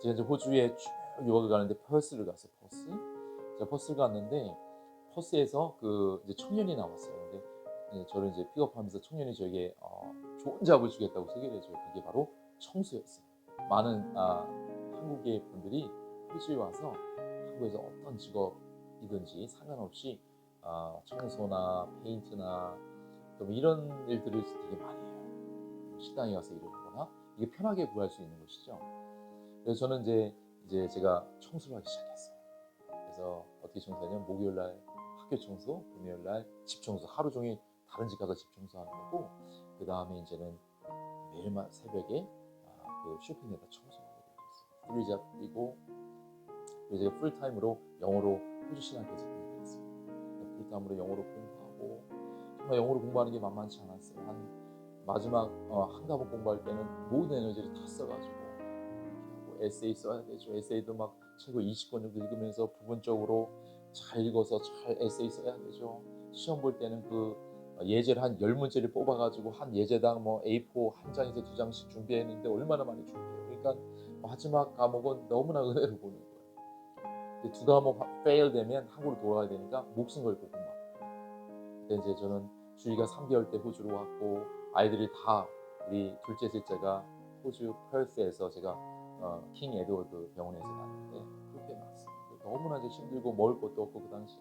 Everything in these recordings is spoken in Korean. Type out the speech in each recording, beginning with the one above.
제가 이제 호주에 쭉 유학을 가는데 퍼스를 갔어요. 퍼스. 제가 퍼스를 갔는데 퍼스에서 그 이제 청년이 나왔어요. 근데 저를 이제 픽업하면서 청년이 저에게 좋은 잡을 주겠다고 소개를 해줘요. 그게 바로 청소였어요. 많은 한국의 분들이 호주에 와서 한국에서 어떤 직업이든지 상관없이 청소나 페인트나 또 이런 일들을 되게 많이 해요. 식당에 가서 일을 하거나 이게 편하게 구할 수 있는 것이죠. 그래서 저는 이제 제가 청소를 하기 시작했어요. 그래서 어떻게 청소하냐면 목요일 날 학교 청소, 금요일 날 집 청소, 하루 종일 다른 집 가서 집 청소하는 거고, 그 다음에 이제는 매일 새벽에 그 쇼핑에다 청소하게 되었어요. 프리잡이고, 그래서 제가 풀타임으로 영어로 호주 신학교에서 공부했어요. 풀타임으로 영어로 공부하고, 정말 영어로 공부하는 게 만만치 않았어요. 한 마지막 한 과목 공부할 때는 모든 에너지를 다 써가지고 에세이 써야 되죠. 에세이도 막 최고 20권 정도 읽으면서 부분적으로 잘 읽어서 잘 에세이 써야 되죠. 시험 볼 때는 그 예제를 한 10문제를 뽑아가지고 한 예제당 뭐 A4 한 장에서 두 장씩 준비했는데 얼마나 많이 준비해요. 그러니까 마지막 과목은 너무나 은혜로 보는 거예요. 근데 두 과목 fail 되면 한국으로 돌아가야 되니까 목숨 걸고 공부합니다. 그때 이제 저는 주희가 3개월 때 호주로 왔고, 아이들이 다 우리 둘째 셋째가 호주 퍼스에서 제가 킹 에드워드 병원에서 났는데 그렇게 났어요. 너무나 이제 힘들고 먹을 것도 없고, 그 당시에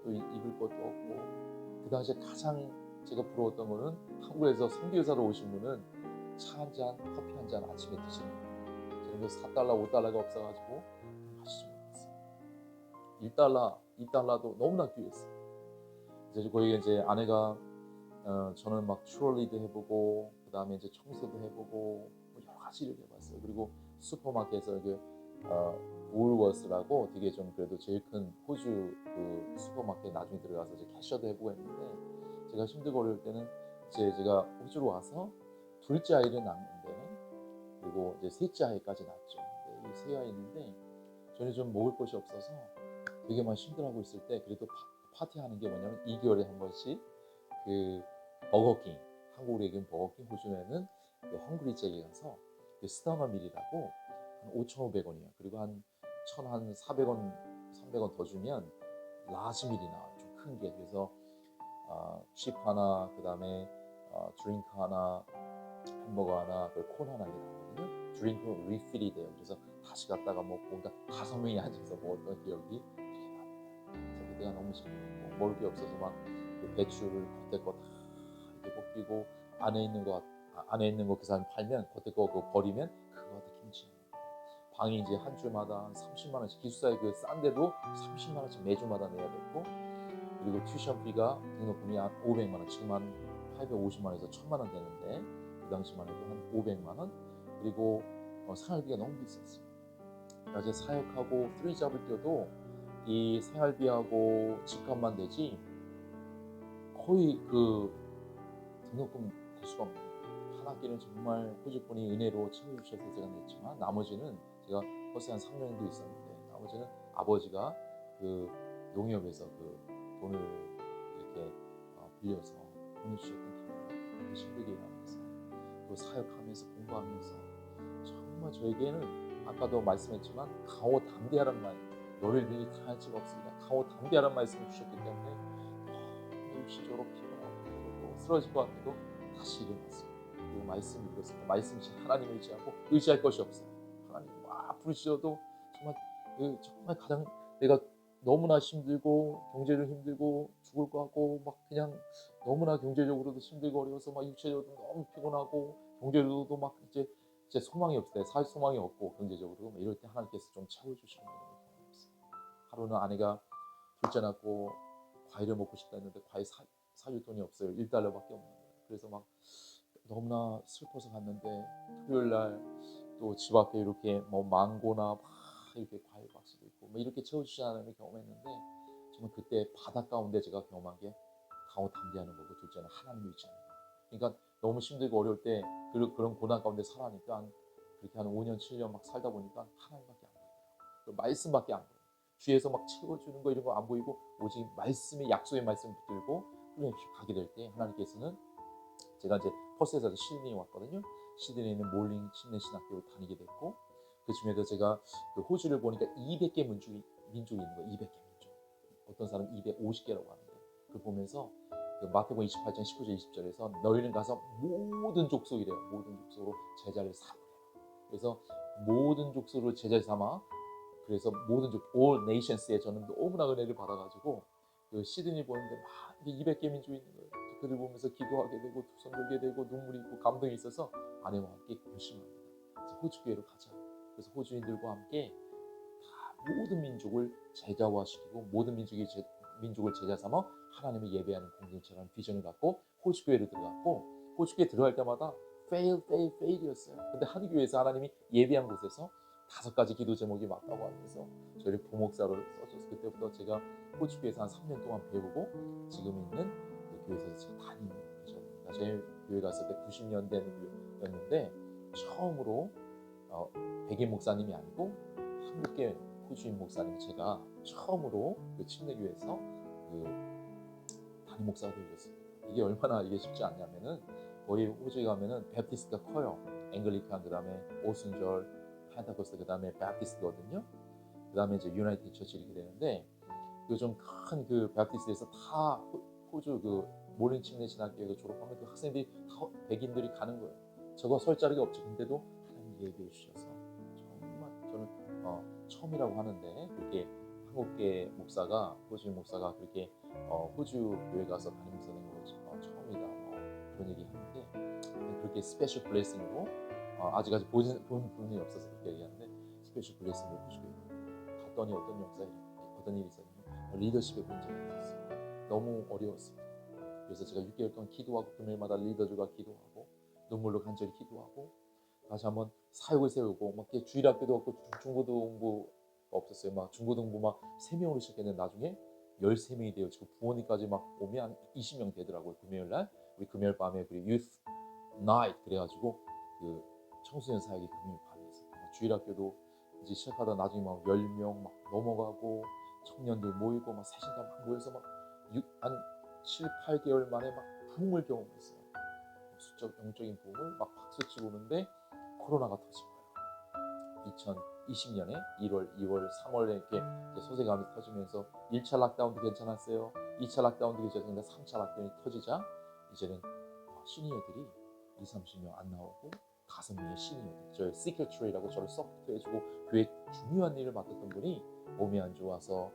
또 입을 것도 없고, 그 당시에 가장 제가 부러웠던 거는 한국에서 선교사로 오신 분은 차 한 잔, 커피 한 잔 아침에 드시는 거예요. 저는 4달러, 5달러가 없어가지고 마시지 못했어요. 1달러, 2달러도 너무나 귀했어요. 이제 거기에 이제 아내가 저는 막 추럴리도 해보고, 그 다음에 이제 청소도 해보고, 뭐 여러 가지 일을 해봤어요. 그리고 슈퍼마켓에서 이게 울워스라고 되게 좀 그래도 제일 큰 호주 그 슈퍼마켓 나중에 들어가서 이제 캐셔도 해보고 했는데, 제가 힘들고 어려울 때는 이제 제가 호주로 와서 둘째 아이를 낳는데, 그리고 이제 셋째 아이까지 낳았죠. 이 세 아이 있는데 저는 좀 먹을 것이 없어서 되게 많이 힘들어하고 있을 때 그래도 파티하는 게 뭐냐면 2개월에 한 번씩 그 버거킹, 한국으로 얘기하면 버거킹, 호주에는 그 헝그리잭에 가서 그 스타머 밀이라고 한 5,500원이에요. 그리고 한 1,400원, 300원 더 주면 라지 밀이 나와요. 좀 큰 게. 그래서 칩 하나, 그 다음에 드링크 하나, 햄버거 하나, 그리고 콘 하나 이렇게 나오거든요. 드링크 리필이 돼요. 그래서 다시 갔다가 먹고, 그러니까 5명이 앉아서 먹었던 기억이 되게 납니다. 그래서 그때가 너무 재밌고, 먹을 게 없어서 막 그 배추를 겉에 거 다 이렇게 벗기고, 안에 있는 거 그 사람이 팔면 겉에 거 그거 버리면 그거 다 김치. 방이 이제 한 주마다 30만 원씩, 기숙사에 그 싼데도 30만 원씩 매주마다 내야 되고, 그리고 튜션비가 등록금이 한 500만 원, 지금 한 850만 원에서 1000만 원 되는데 그 당시만 해도 한 500만 원. 그리고 생활비가 너무 비쌌어요. 낮에 사역하고 프리잡을 뛰어도 이 생활비하고 집값만 되지 거의 그 등록금 될 수가 없는 거예요. 한 학기는 정말 호주분이 은혜로 채워주셔서 제가 냈지만, 나머지는 제가 벌써 한 3년 정도 있었는데, 나머지는 아버지가 그 농협에서 그 돈을 이렇게 빌려서 보내주셨던 기억이, 힘들게 일하면서 또 사역하면서 공부하면서 정말 저에게는 아까도 말씀했지만 강호담대하란 말, 너를 빌리 강할 자가 없으니까 강호담대하란 말씀을 주셨기 때문에 일시적으로 피곤하고 또 쓰러질 것 같아도 다시 일어났어요. 그리고 말씀을 읽었습니다. 말씀이 하나님을 의지하고 의지할 것이 없어요. 하나님 막 부르짖어도 정말 가장 내가 너무나 힘들고 경제적으로 힘들고 죽을 것 같고 막 그냥 너무나 경제적으로도 힘들고 어려워서 막 육체적으로도 너무 피곤하고 경제적으로도 막 이제 소망이 없어요. 살 소망이 없고 경제적으로 막 이럴 때 하나님께서 좀 채워주시는 거예요. 하루는 아내가 둘째 낳고 과일을 먹고 싶다 했는데 과일 사줄 돈이 없어요. 1달러밖에 없는 거예요. 그래서 막 너무나 슬퍼서 갔는데, 토요일 날 또 집 앞에 이렇게 뭐 망고나 막 이렇게 과일 박스도 있고 뭐 이렇게 채워주시는 걸 경험했는데, 정말 그때 바다 가운데 제가 경험한 게 강호담대하는 거고, 둘째는 하나님을 의지하는 거. 그러니까 너무 힘들고 어려울 때 그런 고난 가운데 살아니까 그렇게 한 5년 7년 막 살다 보니까 하나님밖에 안 보여요. 말씀밖에 안 보여요. 주위에서 막 채워주는 거 이런 거 안 보이고 오직 말씀의 약속의 말씀 붙들고 끊임없이 가게 될 때, 하나님께서는 제가 이제 퍼스에서 시드니에 왔거든요. 시드니에 있는 몰링 침례 신학교를 다니게 됐고, 그 중에도 제가 그 호주를 보니까 200개 민족이 있는 거예요. 200개 민족. 어떤 사람은 250개라고 하는데 그걸 보면서 그 마태복음 28장 19절 20절에서 너희는 가서 모든 족속이래요. 모든 족속으로 제자를 삼으래요. 그래서 모든 족속으로 제자를 삼아 그래서 모든 족 all nations에 저는 너무나 은혜를 받아가지고 그 시드니 보는데 막 200개 민족이 있는 거예요. 그들 보면서 기도하게 되고 손 들게 되고 눈물이 있고 감동이 있어서 아내와 함께 결심합니다. 호주 교회로 가자. 그래서 호주인들과 함께 다 모든 민족을 제자화시키고 모든 민족을 제자 삼아 하나님을 예배하는 공동체라는 비전을 갖고 호주 교회로 들어갔고 호주 교회 들어갈 때마다 fail이었어요. 근데 한 교회에서 하나님이 예배한 곳에서 5가지 기도 제목이 맞다고 하면서 저를 부목사로 써줘서 그때부터 제가 호주 교회에서 한 3년 동안 배우고 지금 있는 그 교회에서 제가 담임을 하셨습니다. 저희 교회 갔을 때 90년 대였는데 처음으로 백인 목사님이 아니고 한국계 호주인 목사님 제가 처음으로 그 침례교회에서 그 담임 목사가 되었습니다. 이게 얼마나 이게 쉽지 않냐면은 거의 호주에 가면은 베프티스트가 커요. 앵글리칸 그다음에 오순절, 펜타코스트 그다음에 베프티스트거든요. 그다음에 이제 유나이티드 처치 이렇게 되는데 그 좀 큰 그 베프티스트에서 다 호주 그 모린 침례 신학교에 졸업하면 그 학생들이 다 백인들이 가는 거예요. 저거 설 자리가 없죠. 근데도 하나님 예배해 주셔서 정말 저는 처음이라고 하는데 그렇게 한국계 목사가 호주인 목사가 그렇게 호주 교회 가서 담임 목사 된 거 처음이다 그런 얘기 하는데 그렇게 스페셜 블레싱으로 아직까지 본 분이 없어서 그렇게 얘기하는데 스페셜 블레싱으로 호주 교회 갔더니 어떤 일이 있었냐면 리더십에 문제가 있었어요. 너무 어려웠습니다. 그래서 제가 6개월 동안 기도하고 금요일마다 리더들과 기도하고 눈물로 간절히 기도하고 다시 한번 사역을 세우고 막 주일학교도 없고 중고등부 없었어요. 막 중고등부 막 3명으로 시작했는데 나중에 13명이 되어 지금 부모님까지 막 오면 한 20명 되더라고요. 금요일날 우리 금요일 밤에 그리고 youth night 그래가지고 그 청소년 사역이 금요일 밤에 있어요. 주일학교도 이제 시작하다 나중에 막 10명 막 넘어가고 청년들 모이고 막 새신자 막 모여서 막 한 7, 8개월 만에 막 부흥을 경험했어요. 수적 영적인 부흥을 막 박수치고 오는데 코로나가 터진 거예요. 2020년에 1월, 2월, 3월에 이렇게 소생감이 터지면서 1차 락다운도 괜찮았어요. 2차 락다운도 괜찮았는데 3차 락다운이 터지자 이제는 시니어들이 20, 30명 안 나오고 5명의 시니어들, 저희 시크릿트리라고 저를 서포트해주고 교회 중요한 일을 맡았던 분이 몸이 안 좋아서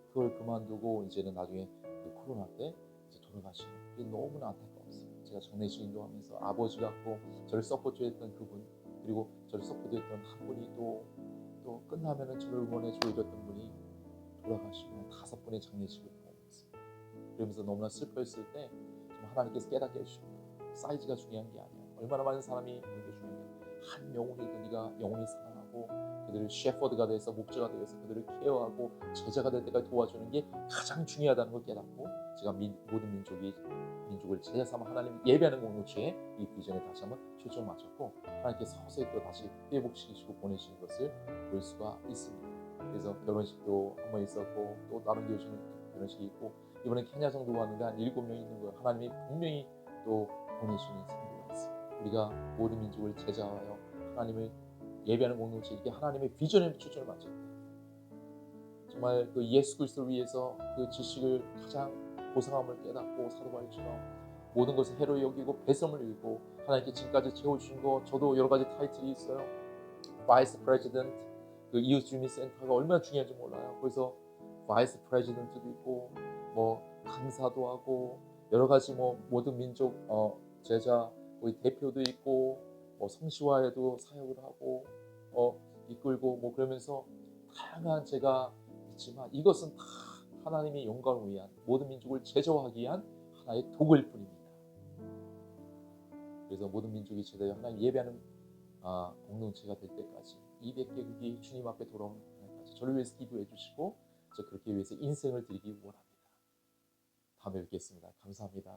그걸 그만두고 이제는 나중에 그 코로나 때 이제 돌아가시는 게 너무나 안타까웠어요. 제가 장례식 인도하면서 아버지 같고 저를 서포트했던 그분 그리고 저를 서포트했던 한 분이 또 끝나면은 저를 응원해주고 이랬던 분이 돌아가시고 5분의 장례식을 경험했어요. 그러면서 너무나 슬퍼했을 때 좀 하나님께서 깨닫게 해주시고 사이즈가 중요한 게 아니야. 얼마나 많은 사람이 그게 중요한 게 한 영혼이든 네가 영혼이 사랑하고 그들을 셰퍼드가 돼서 목자가 되어서 그들을 케어하고 제자가 될 때까지 도와주는 게 가장 중요하다는 걸 깨닫고 제가 모든 민족을 제자 삼아 하나님 예배하는 공동체에 이 비전에 다시 한번 초점을 맞췄고 하나님께서 서서히 또 다시 회복시키시고 보내시는 것을 볼 수가 있습니다. 그래서 결혼식도 한 번 있었고 또 다른 교회는 결혼식이 있고 이번에 케냐 정도 왔는데 한 7명 있는 거예요. 하나님이 분명히 또 보내주는 성도가 있습니다. 우리가 모든 민족을 제자하여 하나님을 예배하는 공동체 이렇게 하나님의 비전에 초점을 맞춰야 돼요. 정말 그 예수 그리스도를 위해서 그 지식을 가장 고상함을 깨닫고 사도 바울처럼 모든 것을 해로 여기고 배설물 여기고 하나님께 지금까지 채워주신 거 저도 여러 가지 타이틀이 있어요. 바이스 프레지던트 그 이웃 주민 센터가 얼마나 중요한지 몰라요. 그래서 바이스 프레지던트도 있고 뭐 강사도 하고 여러 가지 뭐 모든 민족 제자 우리 대표도 있고 뭐 성시화에도 사역을 하고 이끌고 뭐 그러면서 다양한 제가 있지만 이것은 다 하나님의 영광을 위한 모든 민족을 제자화하기 위한 하나의 도구일 뿐입니다. 그래서 모든 민족이 제대로 하나님 예배하는 공동체가 될 때까지 200개국이 주님 앞에 돌아오는 날까지 저를 위해서 기도해 주시고 저 그렇게 위해서 인생을 드리기 원합니다. 다음에 뵙겠습니다. 감사합니다.